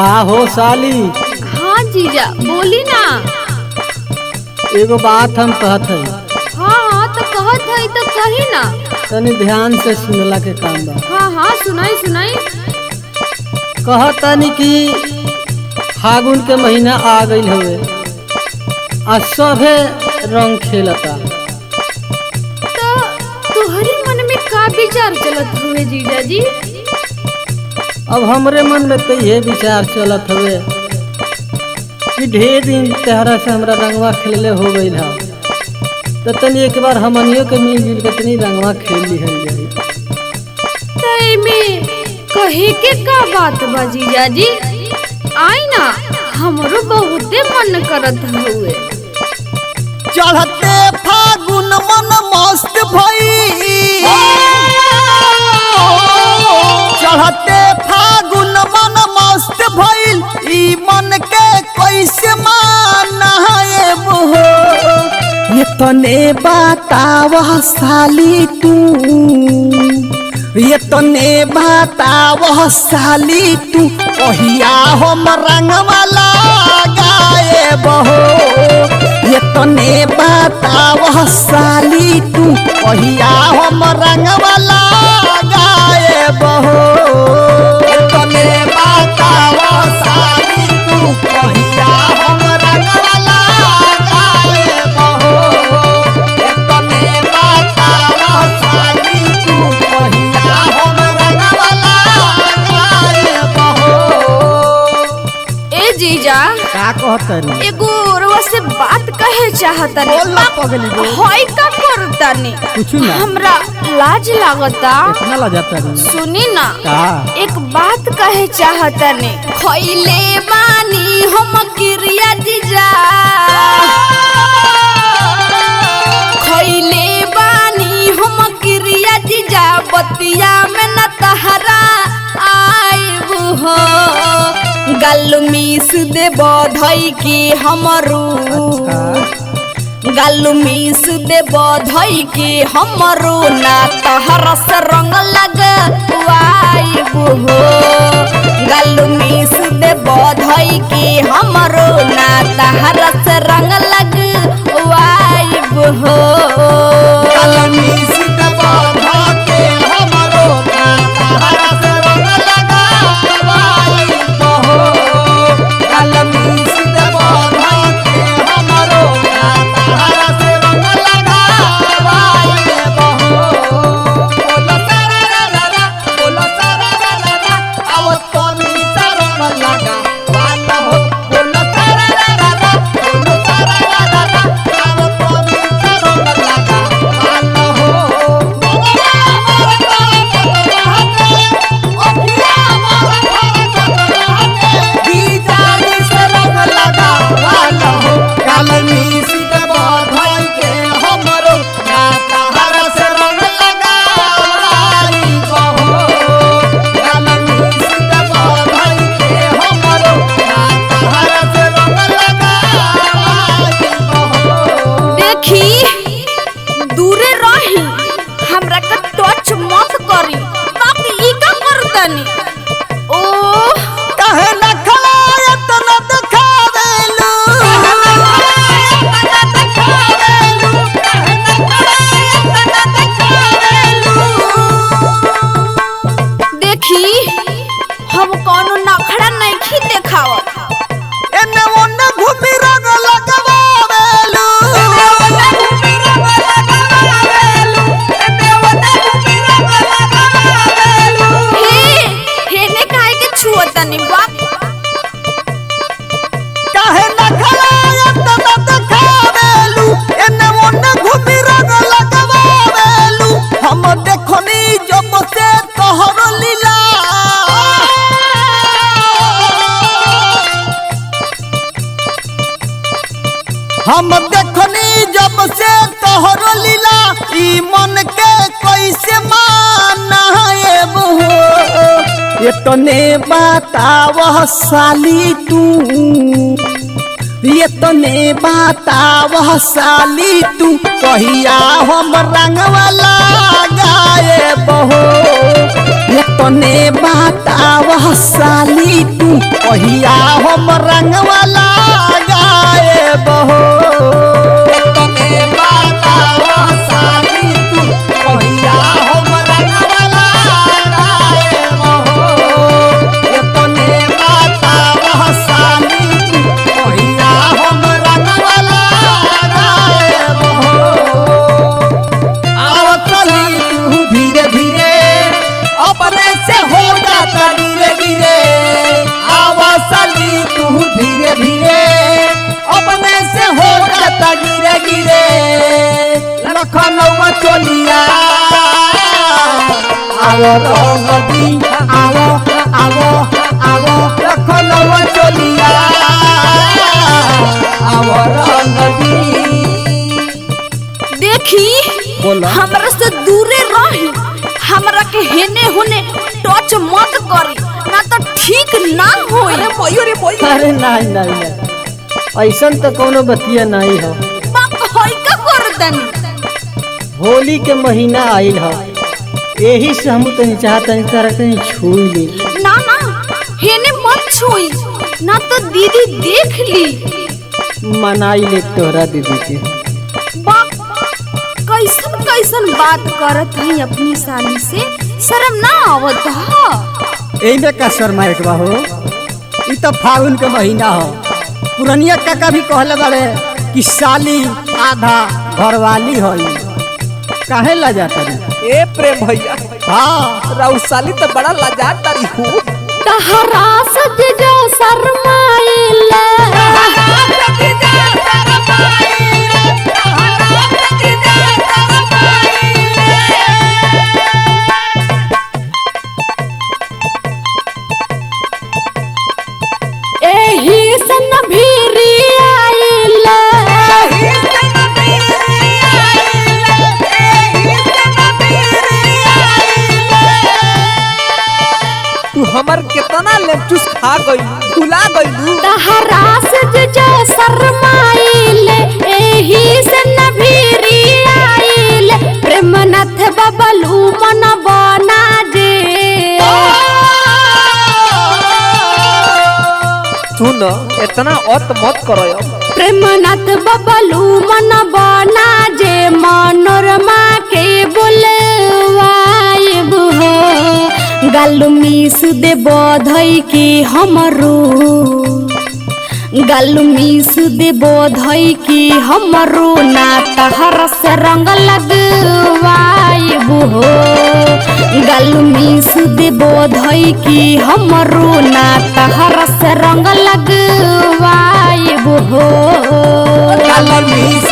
का हो साली? हाँ जीजा बोली ना। एगो बात हम कहत हई। हाँ हाँ तो कहत हई तो कही ना। तनी ध्यान से सुनला के काम बा। हाँ हाँ सुनाई सुनाई। कहतनी कि फागुन के महीना आ गईल हवे आ सभे रंग खेलता। तो तुम्हारे मन में का विचार चलत हुए जीजा जी? अब हमरे मन में तो ये विचार चलत हवे कि ढेर दिन तहरा से हमरा रंगवा खेलले हो गईल है, तो तनी एक बार हमनियों के मिल के तनी रंगवा खेल ली है। तय में कहे के का बात बा जीजा जी? आई ना, हमरो बहुते मन करत हुए। चढ़ते फागुन मन मस्त भई, चढ़ते फागुन मन मस्त भइल, ई मन के कैसे मानाएब हो। ये तने बतावह साली तू, ये तने बतावह साली तू, कहिया हम रंगवाला गाएब हो। ये तने बतावह साली तू, कहिया हम रंगवाला गाएब हो। ये तने बतावह साली तू, कहिया हम रंगवाला गाएब हो। ये तने बतावह साली तू, कहिया हम रंगवाला गाएब हो। ए जीजा का कहतनी? एगो रउआ से बात कहे चाहतनी। बोल ना पगली बोल। होय का करतनी? कुछ ना। हमरा लाज लागता। इतना लजाता रही? सुनी ना, का? एक बात कहे चाहतनी। खइले बानी हम क्रिया जीजा, खइले बानी हम क्रिया जीजा, बतिया में न तहरा आइब हो। गल मिस दे बधई की हमरू, गल मिस दे बधई की हमरू, ना तहरा से रंग लगवाइब हो। गल मिस दे बधई की हमरू, ना तहरा से रंग लगवाइब हो। हम देखनी जब से तोहरो लीला, ई मन के कैसे मानाएब हो। ये तने बतावह साली तू, ये तने बतावह साली तू, कहिया हम रंगवाला गाएब हो। ये तने बताव साली तू कहिया हम रंगवाला गायब हो ये तने बताव साली तू कहिया हम रंगवाला गायब हो ये तने बताव साली तू कहिया हम रंगवाला गायब हो आओ साली तू धीरे धीरे अपने से हो जाता धीरे धीरे आवाज साली तू धीरे धीरे अपने से हो जाता धीरे धीरे लखनऊ चोलिया आओ रंगदी आओ आओ आओ लखनऊ चोलिया आओ रंगदी देखी बोला। हमरा से दूरे रही, हमरा के हेने होने टच मत करी ना तो ठीक ना होई। अरे नहीं नहीं नहीं, ऐसन तो कोनो बतिया नहीं हो। बाप होई का कर दनी। होली के महीना आइल हो, यही से हम तनी चाहतनी तरह तनी छुई ली। ना ना हेने मत छुई ना तो दीदी देख ली। मनाई ले तोहरा दीदी के। बाप कैसन कैसन बात करत है अपनी साली से, शर्म ना आवत हा। एमे का शर्मा एक हो ई तो फागुन के महीना हो। पुरनिया काका भी कहले बारे कि साली आधा घरवाली हो। काहे ला जाता रे? ए प्रेम भैया, हाँ राउ साली तो बड़ा लाजात तारी हो। तहरा सज जो शर्माइला एही सन भीरी आइला तू हमर कितना लेपचूस खा गई, भुला गई। तहरा सज जो शर्माइले एही सन भीरी आइले प्रेमनाथ बबलू मन बना जे। सुन इतना अत मत करो। प्रेमनाथ बबलू मन बना जे मनोरमा के बोलवाइब हो गालू मिसु दे बधई के हमरो गालू मिसु दे बधई के हमरो ना तहर से रंग लगवाइब हो गालू मिसु दे बधई के हमरो ना तहर से रंग लगवाइब हो। काला मिस